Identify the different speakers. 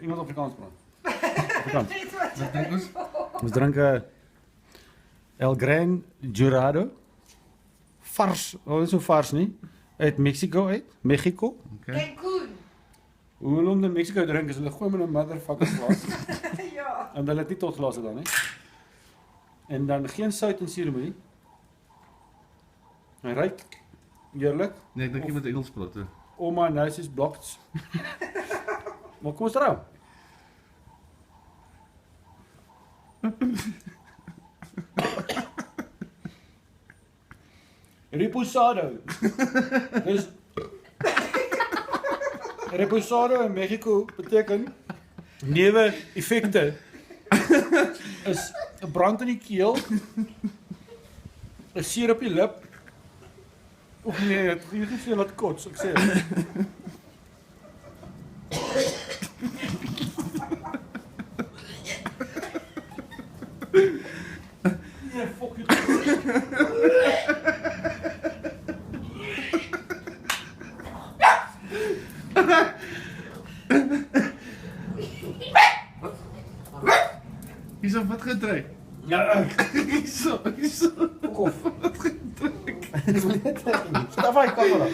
Speaker 1: Engels of Afrikaans praat? Afrikaans.
Speaker 2: Wat drink ons?
Speaker 1: Ons drink El Gran Jurado. Vars, is so vars nie. Uit Mexico uit. Mexico.
Speaker 3: Cancun.
Speaker 1: Hoe hulle om in Mexico drink is hulle gooi met 'n motherfucker glas.
Speaker 3: Ja.
Speaker 1: En hulle het nie tot glase dan nie. En dan geen sout en suurlemoen. Hy ruik heerlik.
Speaker 2: Nee, ek dink jy moet Engels praat. Hè.
Speaker 1: All my nose is blocked. Maar kom ons raam. Reposado. Dus Reposado in Mexico beteken neuwe effekte is 'n brand in die keel, 'n seer op die lip. Of nee, het hier gesê laat kots, ek sê. Nee, fuck you.
Speaker 2: Hierso wat gedruk?
Speaker 1: Ja,
Speaker 2: Hierso.
Speaker 1: kof.
Speaker 2: Wat gedruk?
Speaker 1: Staf hy kamera.